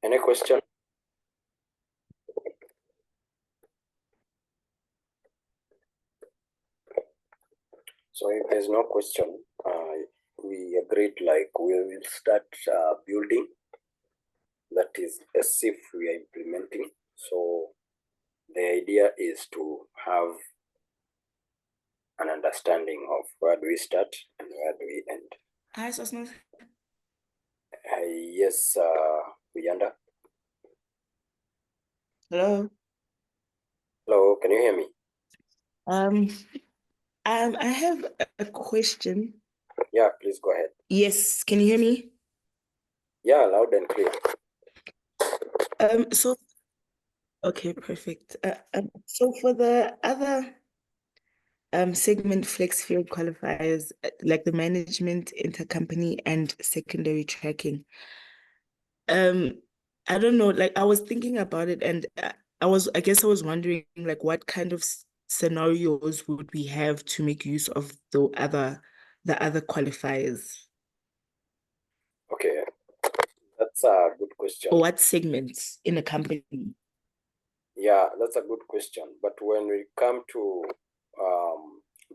Any question? So if there's no question, we agreed like we will start building. That is as if we are implementing. So the idea is to have an understanding of where do we start and where do we end. Hi, Sosno. Yes, Uyanda. Hello. Hello, can you hear me? I have a question. Yeah, please go ahead. Yes, can you hear me? Yeah, loud and clear. So okay, perfect. So for the other segment flex field qualifiers, like the management, intercompany, and secondary tracking. I don't know, like I was thinking about it, and I guess I was wondering like what kind of scenarios would we have to make use of the other qualifiers? Okay, that's a good question. Or what segments in a company? Yeah, that's a good question. But when we come to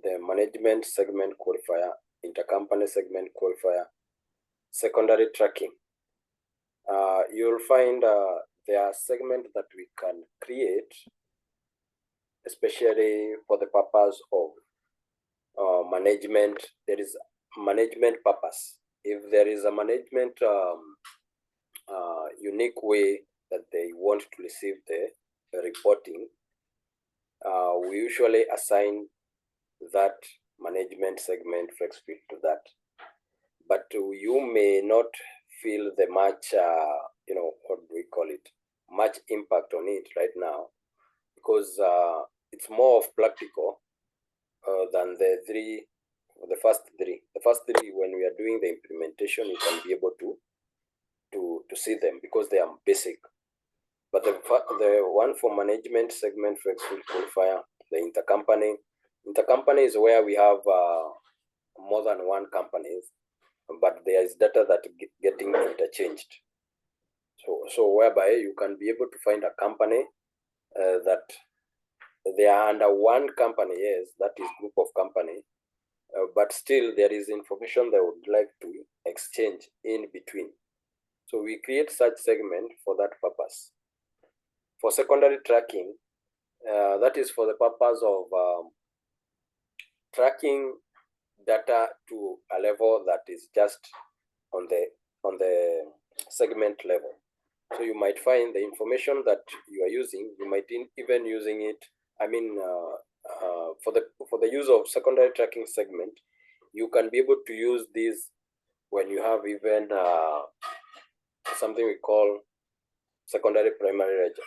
the management segment qualifier, intercompany segment qualifier, secondary tracking, you'll find there are segments that we can create, especially for the purpose of management. There is management purpose. If there is a management unique way that they want to receive the reporting, we usually assign that management segment flexfield to that. But you may not feel the much, what do we call it, much impact on it right now, because it's more of practical than the first three. The first three, when we are doing the implementation, you can be able to see them because they are basic. But the one for management segment flexfield qualifier, the intercompany is where we have more than one companies, but there is data that getting interchanged. So whereby you can be able to find a company that they are under one company, yes, that is group of company, but still there is information they would like to exchange in between. So we create such segment for that purpose. For secondary tracking, that is for the purpose of tracking data to a level that is just on the segment level. So you might find the information that you are using, you might even using it. I mean, for the use of secondary tracking segment, you can be able to use this when you have even something we call secondary primary ledger.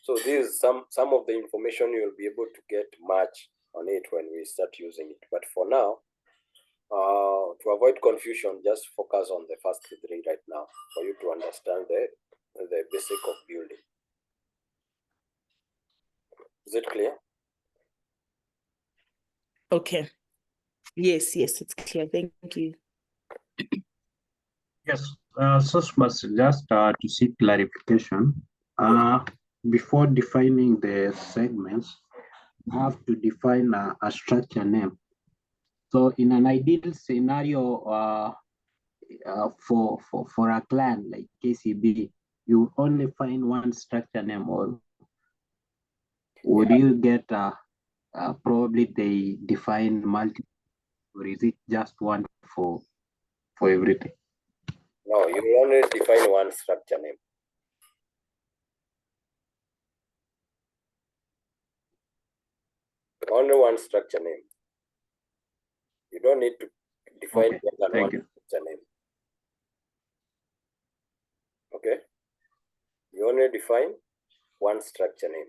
So this is some of the information you'll be able to get much on it when we start using it. But for now, to avoid confusion, just focus on the first three right now for you to understand the basic of building. Is it clear? Okay. Yes, it's clear. Thank you. Yes, so just to seek clarification, before defining the segments, you have to define a structure name. So in an ideal scenario, for a client like KCB, you only find one structure name, or would you get probably they define multiple, or is it just one for everything? No, you will only define one structure name. Only one structure name. You don't need to define more than one structure name. Okay? You only define one structure name.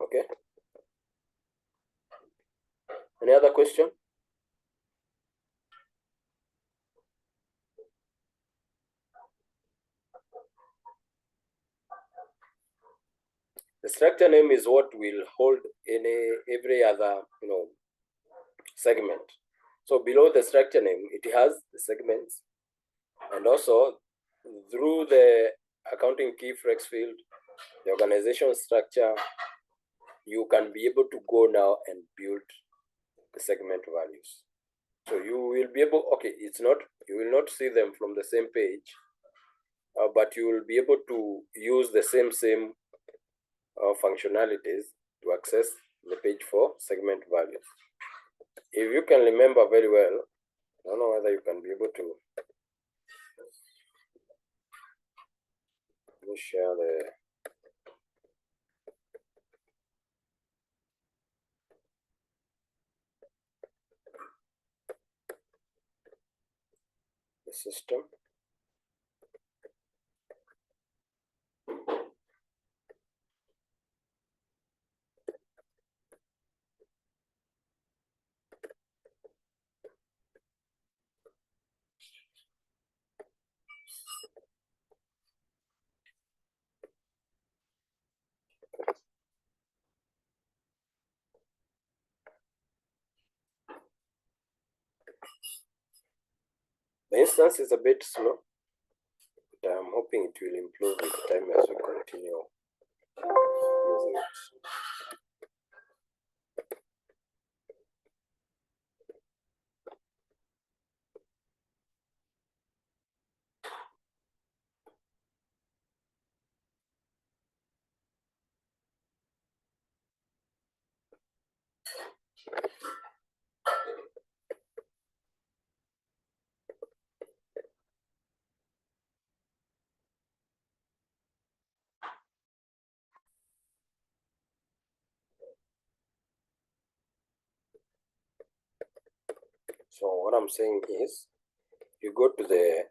Okay? Any other question? The structure name is what will hold every other, segment. So below the structure name, it has the segments, and also through the accounting key flex field, the organization structure, you can be able to go now and build the segment values. So you will be able, okay, you will not see them from the same page, but you will be able to use the same functionalities to access the page for segment values. If you can remember very well, I don't know whether you can be able to share the system. The instance is a bit slow, but I'm hoping it will improve with time as we continue using it. So what I'm saying is, you go to the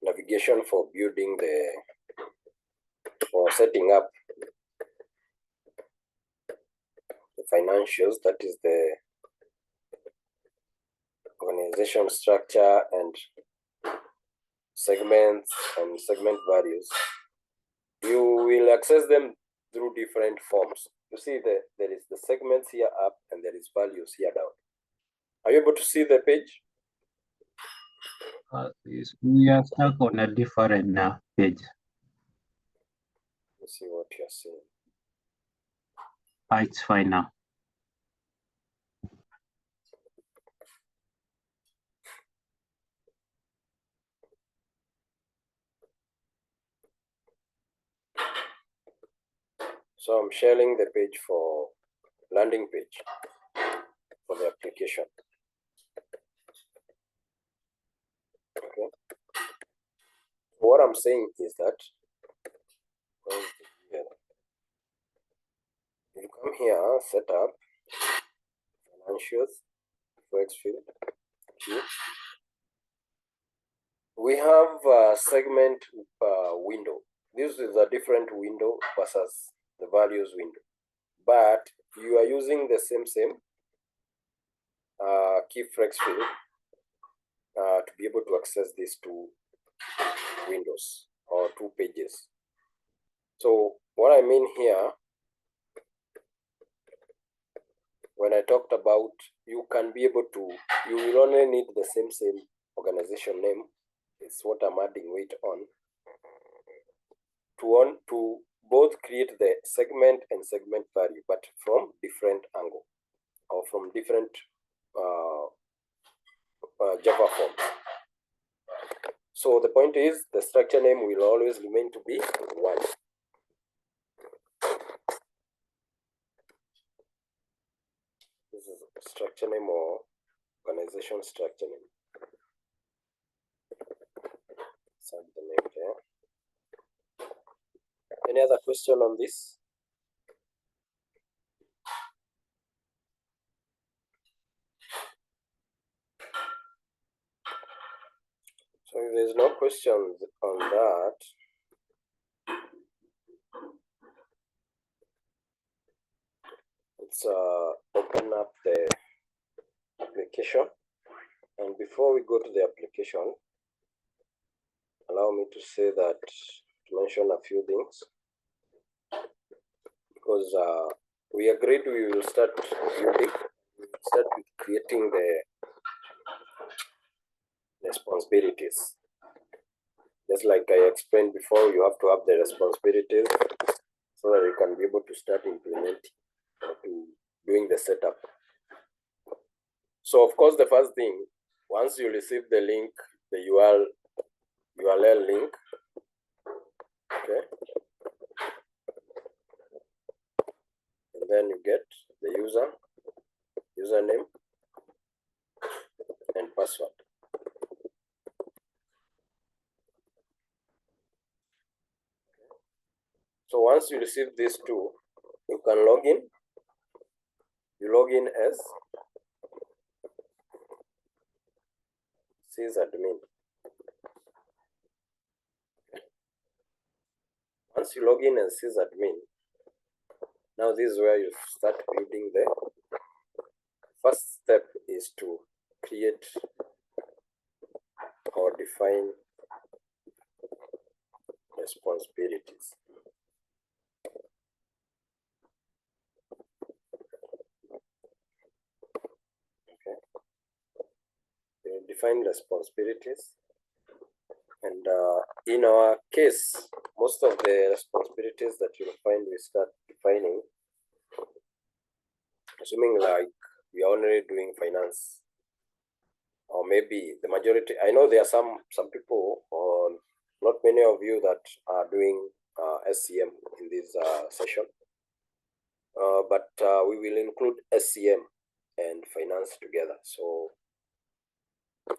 navigation for building or setting up the financials, that is the organization structure and segments and segment values. You will access them through different forms. You see there is the segments here up and there is values here down. Are you able to see the page? We are stuck on a different page. Let's see what you're seeing. It's fine now. So I'm sharing the page for landing page for the application. Okay. What I'm saying is that you come here, set up financials, flex field. We have a segment window. This is a different window versus the values window, but you are using the same key flex field to be able to access these two windows or two pages. So what I mean here, when I talked about you can be able to, you will only need the same organization name. It's what I'm adding weight on. To both create the segment and segment value, but from different angle or from different Java forms. So the point is, the structure name will always remain to be one. This is structure name or organization structure name. Insert the name there. Any other question on this? So if there's no questions on that, let's open up the application. And before we go to the application, allow me to say that, to mention a few things, because we agreed we will start building, we will start with creating creating the responsibilities. Just like I explained before, you have to have the responsibilities so that you can be able to start implementing or to doing the setup. So of course, the first thing, once you receive the link, the URL link, okay, and then you get the username and password. So once you receive these two, you can log in. You log in as sysadmin. Once you log in as sysadmin, now this is where you start building the first step is to create or define responsibilities. Okay. You define responsibilities, and in our case, most of the responsibilities that you'll find we start defining, assuming like we are only doing finance, or maybe the majority. I know there are some people, or not many of you, that are doing SCM in this session, but we will include SCM and finance together. So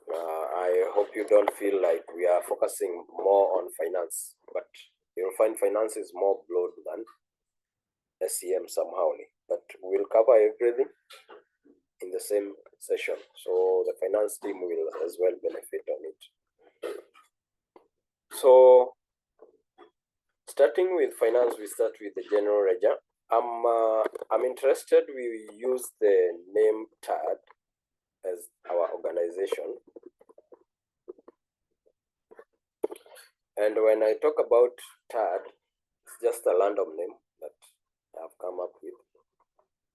I hope you don't feel like we are focusing more on finance, but you'll find finance is more broad than SCM somehow. But we'll cover everything in the same session, so the finance team will as well benefit on it. So starting with finance, we start with the general ledger. I'm interested we use the name TAD as our organization. And when I talk about TAD, it's just a random name that I've come up with.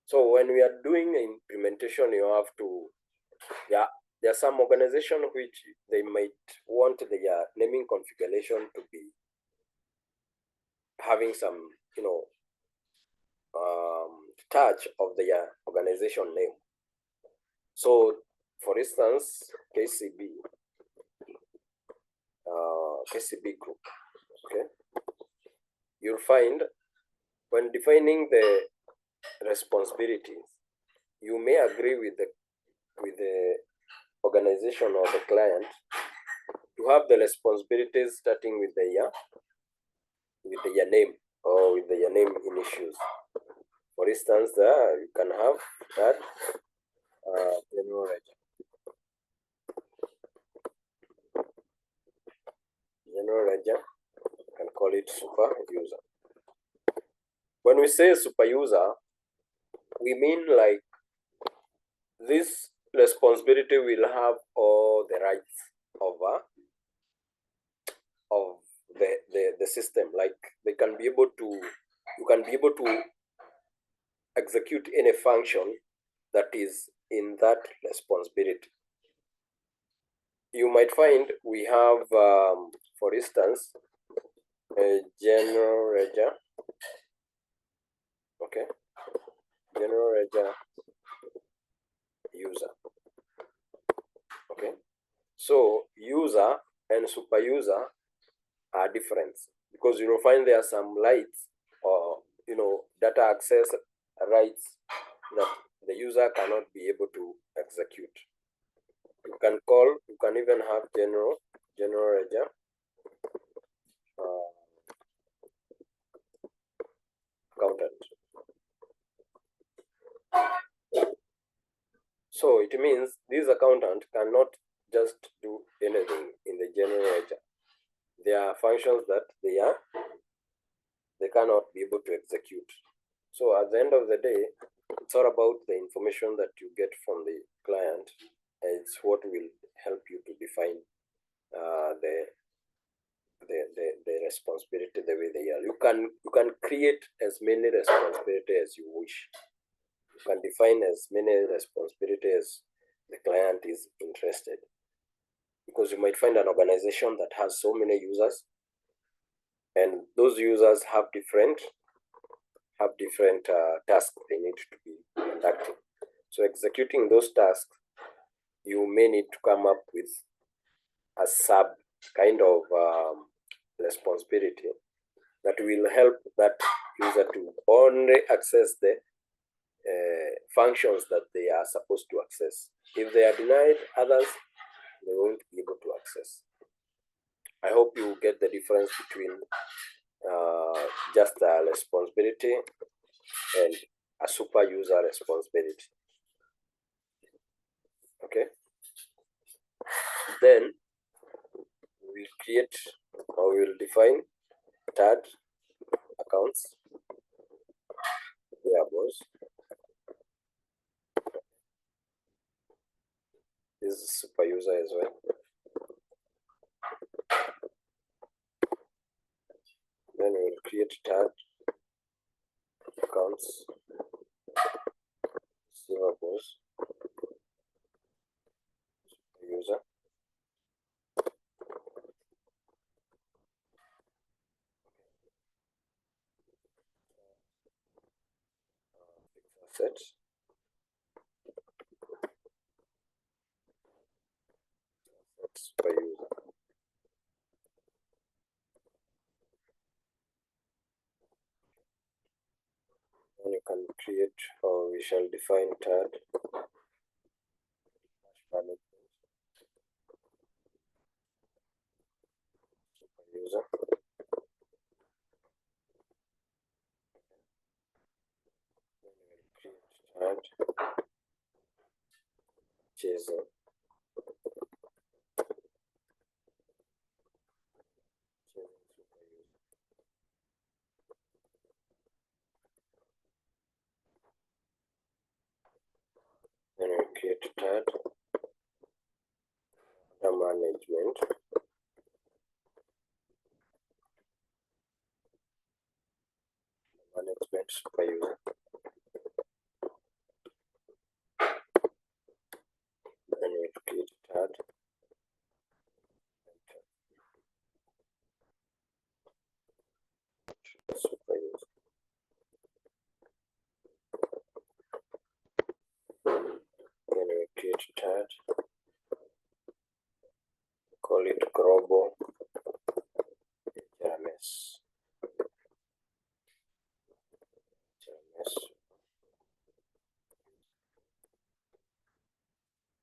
So when we are doing implementation, you have to, there are some organizations which they might want their naming configuration to be having some, touch of their organization name. So, for instance, KCB Group, okay, you'll find when defining the responsibilities, you may agree with the organization or the client to have the responsibilities starting with their name or with their name initials. For instance, you can have that general ledger. General ledger, you can call it super user. When we say super user, we mean like this responsibility will have all the rights of the system. Like they can be able to, you can be able to execute any function that is in that responsibility. You might find we have, for instance, a general ledger. Okay, general ledger user. Okay, so user and super user are different because you will find there are some rights or data access rights that the user cannot be able to execute. You can even have general ledger accountant. So it means this accountant cannot just do anything in the general ledger. There are functions that they cannot be able to execute. So at the end of the day, it's all about the information that you get from the client. It's what will help you to define the responsibility the way they are. You can create as many responsibilities as you wish. You can define as many responsibilities the client is interested. Because you might find an organization that has so many users, and those users have different tasks they need to be conducting. So executing those tasks, you may need to come up with a sub kind of responsibility that will help that user to only access the functions that they are supposed to access. If they are denied others, they won't be able to access. I hope you get the difference between just a responsibility and a super user responsibility. Okay. Then we'll create or we'll define third accounts variables. This is super user as well. Then we'll create third accounts receivables user. Assets. Super user. And you can create, or we shall define third management super user. Then we will create third purchasing super user. Then we create third management super user. Then we create third super user. Then we create third, call it global HRMS.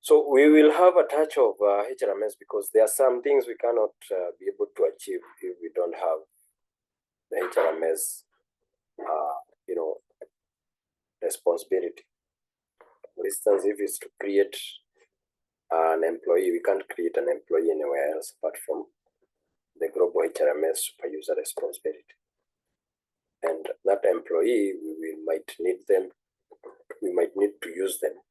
So we will have a touch of HRMS because there are some things we cannot be able to achieve if we don't have the HRMS, responsibility. For instance, if it's to create an employee, we can't create an employee anywhere else apart from the global HRMS super user responsibility. And that employee, we might need to use them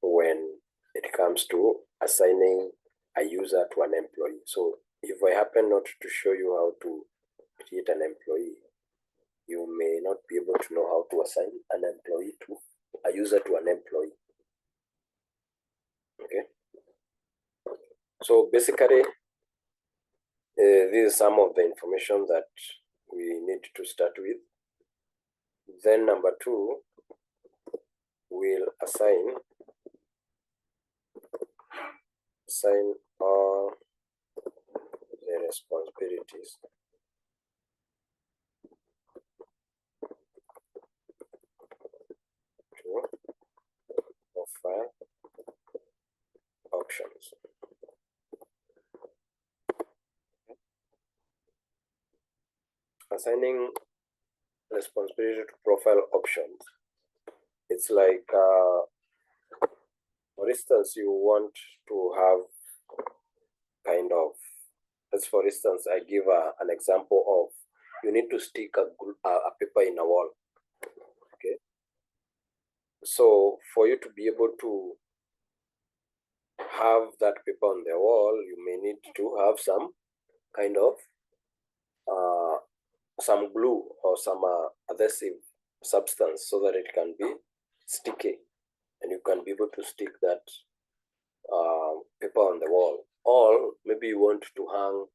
when it comes to assigning a user to an employee. So if I happen not to show you how to create an employee, you may not be able to know how to assign an employee to a user to an employee. Okay. So basically, this is some of the information that we need to start with. Then number two, we'll assign all the responsibilities to profile options. Assigning responsibility to profile options. It's like, for instance, you want to have kind of, as for instance, I give an example of you need to stick a paper in a wall. Okay. So for you to be able to have that paper on the wall, you may need to have some kind of some glue or some adhesive substance so that it can be sticky and you can be able to stick that paper on the wall, or maybe you want to hang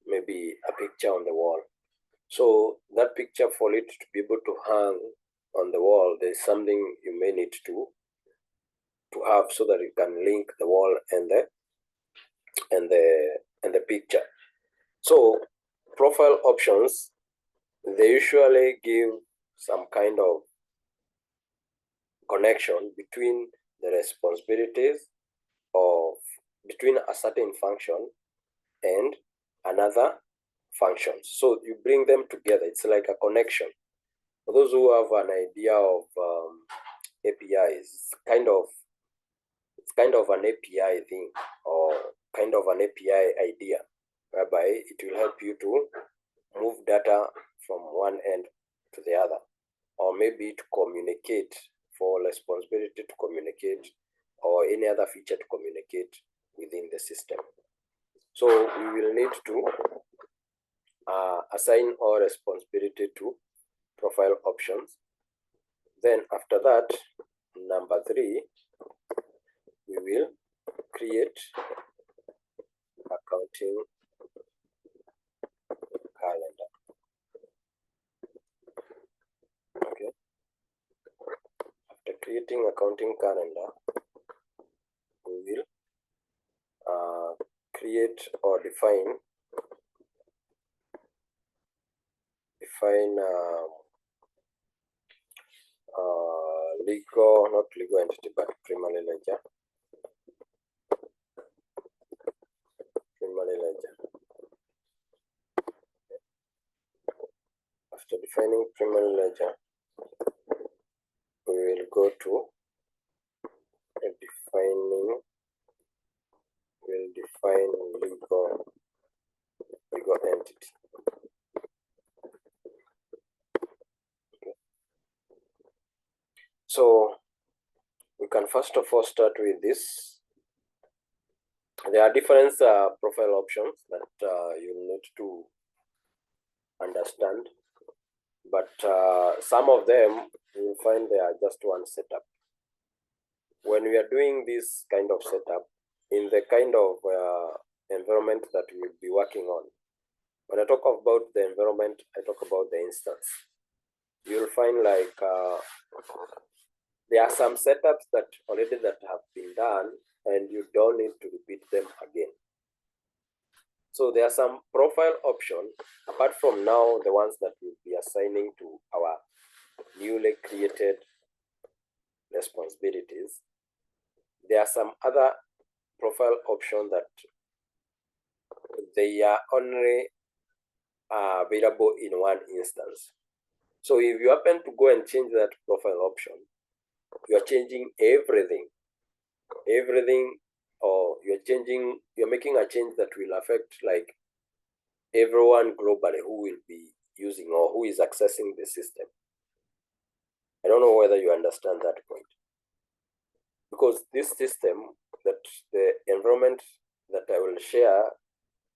maybe a picture on the wall. So that picture, for it to be able to hang on the wall, there's something you may need to have so that you can link the wall and the picture. So profile options, they usually give some kind of connection between the responsibilities of between a certain function and another function. So you bring them together. It's like a connection. For those who have an idea of APIs, it's kind of an API thing, or kind of an API idea, whereby it will help you to move data from one end to the other, or maybe to communicate, for responsibility to communicate, or any other feature to communicate within the system. So we will need to assign our responsibility to profile options. Then after that, number 3, we will create accounting calendar. Okay. After creating accounting calendar, we will create or define not legal entity, but primary ledger. After defining primary ledger, we will go to define legal entity. Okay. So we can first of all start with this. There are different profile options that you need to understand, but some of them you will find they are just one setup. When we are doing this kind of setup, in the kind of environment that we will be working on, when I talk about the environment, I talk about the instance. You'll find like there are some setups that have been done, and you don't need to repeat them again. So there are some profile options, apart from now the ones that we'll be assigning to our newly created responsibilities. There are some other profile options that they are only available in one instance. So if you happen to go and change that profile option, you are changing everything, or you're making a change that will affect like everyone globally who will be using or who is accessing the system. I don't know whether you understand that point. Because this system, that the environment that I will share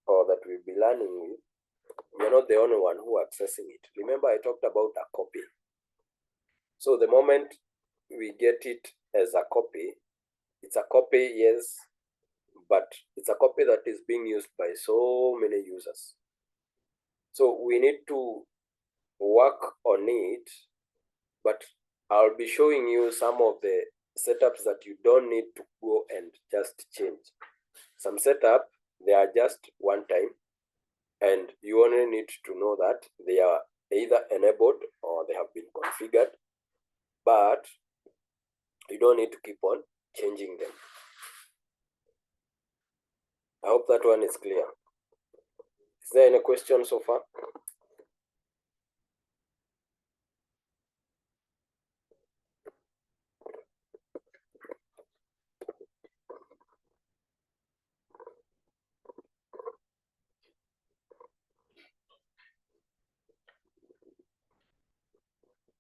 or that we'll be learning with, you're not the only one who is accessing it. Remember, I talked about a copy. So the moment we get it as a copy, it's a copy, yes, but it's a copy that is being used by so many users. So we need to work on it, but I'll be showing you some of the setups that you don't need to go and just change. Some setup, they are just one time, and you only need to know that they are either enabled or they have been configured, but you don't need to keep on changing them. I hope that one is clear. Is there any question so far?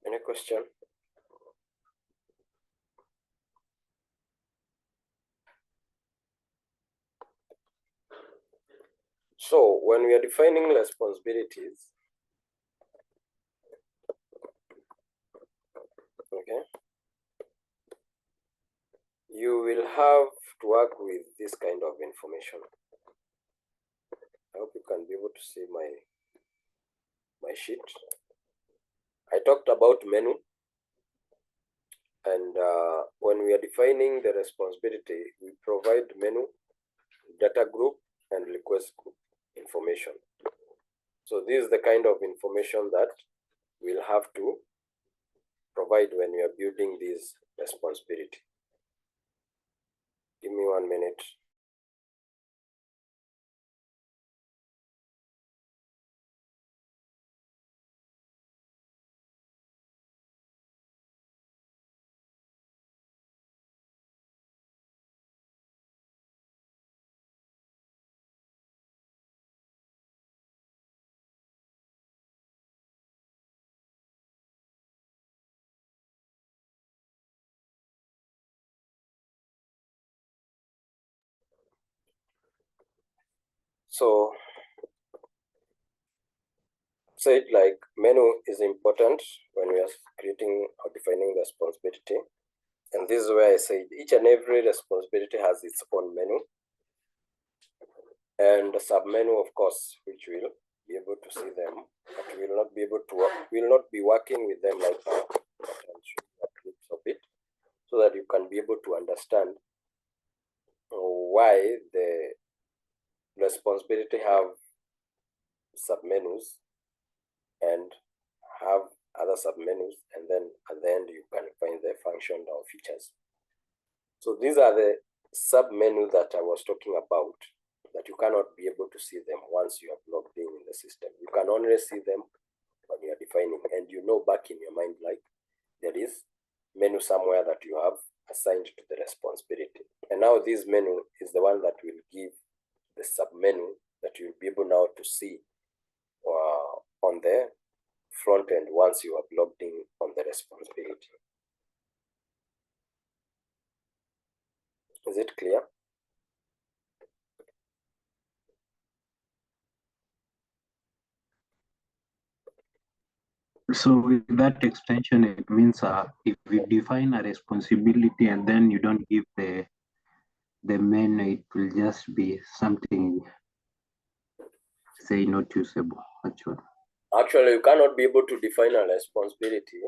Any question? So when we are defining responsibilities, okay, have to work with this kind of information. I hope you can be able to see my sheet. I talked about menu, and when we are defining the responsibility, we provide menu, data group, and request group information. So this is the kind of information that we'll have to provide when we are building this responsibility. Give me 1 minute. So said like menu is important when we are creating or defining the responsibility. And this is where I said each and every responsibility has its own menu and a sub-menu, of course, which will be able to see them, but we will not be able to work, will not be working with them like that. I'll show you a clips of it so that you can be able to understand why the responsibility have sub-menus and have other sub-menus, and then at the end you can find the function or features. So these are the sub-menus that I was talking about, that you cannot be able to see them once you have logged in the system. You can only see them when you are defining, and you know back in your mind like there is menu somewhere that you have assigned to the responsibility. And now this menu is the one that will give the sub-menu that you'll be able now to see on the front end once you have logged in on the responsibility. Is it clear? So with that extension, it means if you define a responsibility and then you don't give the menu, it will just be something, say, not usable, actually. Actually, you cannot be able to define a responsibility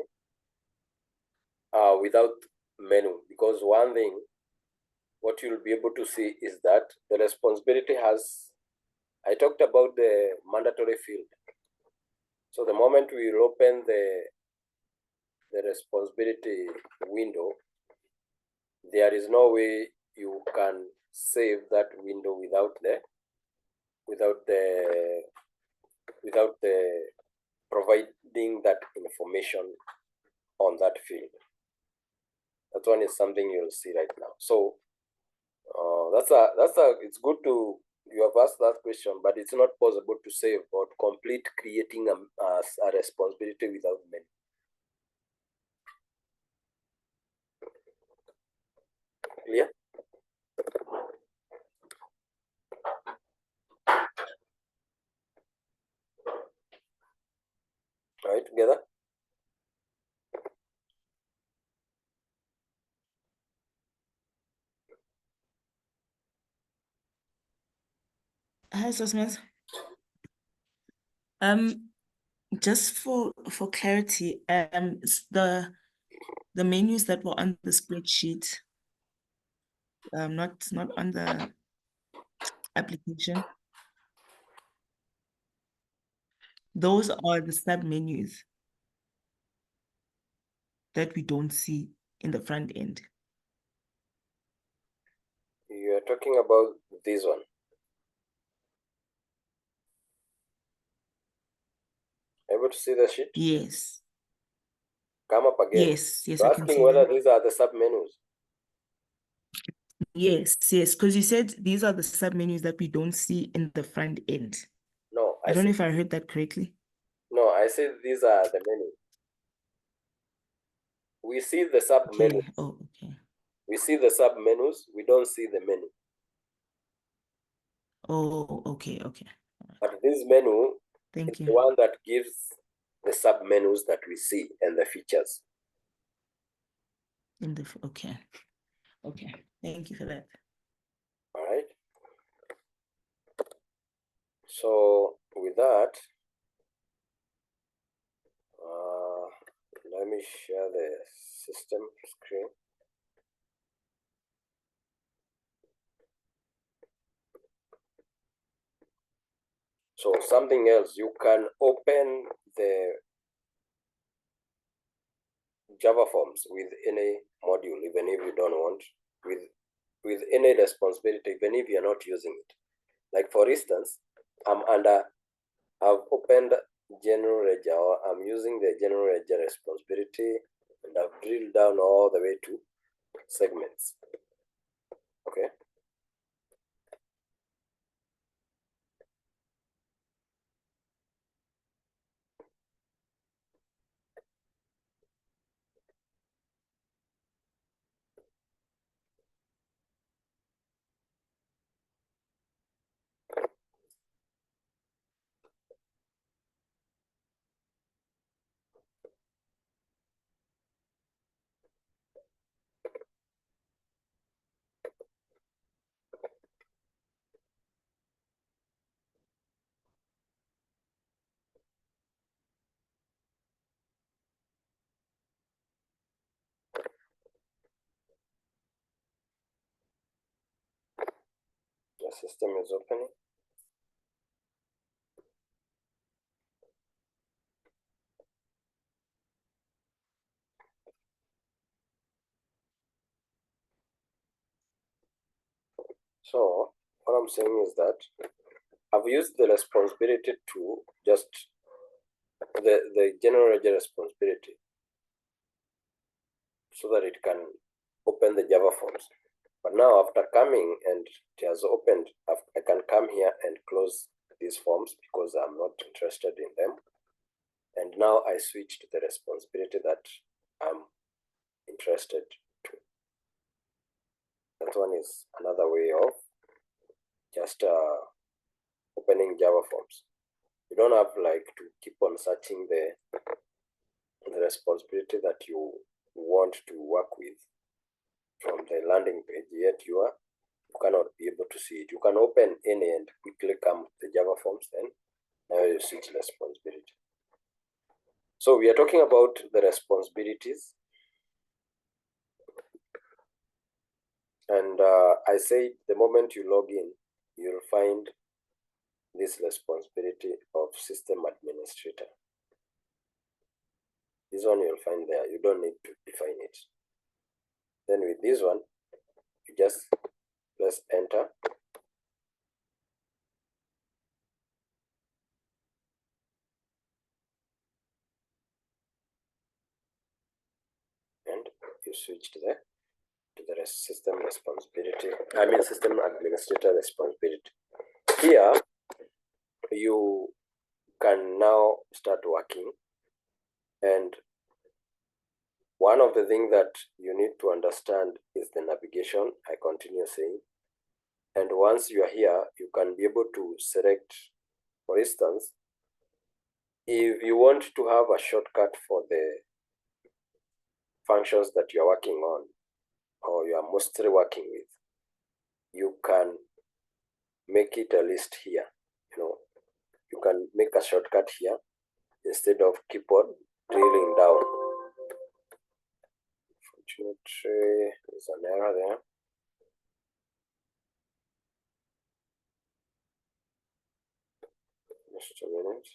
without menu, because one thing, what you'll be able to see is that the responsibility has, I talked about the mandatory field. So the moment we open the responsibility window, there is no way you can save that window without providing that information on that field. That one is something you'll see right now. So it's good to, you have asked that question, but it's not possible to save or complete creating a responsibility without menu. Clear? All right, together? Hi, Sosmas. Just for clarity, the menus that were on the spreadsheet, not on the application. Those are the sub menus that we don't see in the front end. You are talking about this one. Able to see the sheet? Yes. Come up again. Yes, You're I can asking see whether them. these are the sub menus. Yes, because you said these are the sub menus that we don't see in the front end. No, I don't know if I heard that correctly. No, I said these are the menus. We see the sub menus. Okay. Oh, okay. We see the sub menus. We don't see the menu. Oh, okay. But this menu Thank is you. the one that gives the sub menus that we see and the features. Okay. Okay, thank you for that. All right. So with that, let me share the system screen. So something else, you can open the Java forms with any module, even if you don't want, with any responsibility, even if you're not using it. Like for instance, I've opened general ledger, or I'm using the general ledger responsibility, and I've drilled down all the way to segments. Okay. The system is opening. So what I'm saying is that I've used the responsibility to just the general ledger responsibility so that it can open the Java forms. But now after coming and it has opened, I can come here and close these forms because I'm not interested in them. And now I switch to the responsibility that I'm interested to. That one is another way of just opening Java forms. You don't have like to keep on searching the responsibility that you want to work with from the landing page, yet you cannot be able to see it. You can open any and quickly come to the Java forms, then now you switch responsibility. So we are talking about the responsibilities. And I say the moment you log in, you'll find this responsibility of system administrator. This one you'll find there. You don't need to define it. Then with this one, you just press enter. And you switch to the system responsibility. I mean system administrator responsibility. Here, you can now start working. And one of the things that you need to understand is the navigation, I continue saying. And once you are here, you can be able to select, for instance, if you want to have a shortcut for the functions that you are working on, or you are mostly working with, you can make it a list here. You can make a shortcut here instead of keep on drilling down. Unfortunately, there's an error there. Just a minute.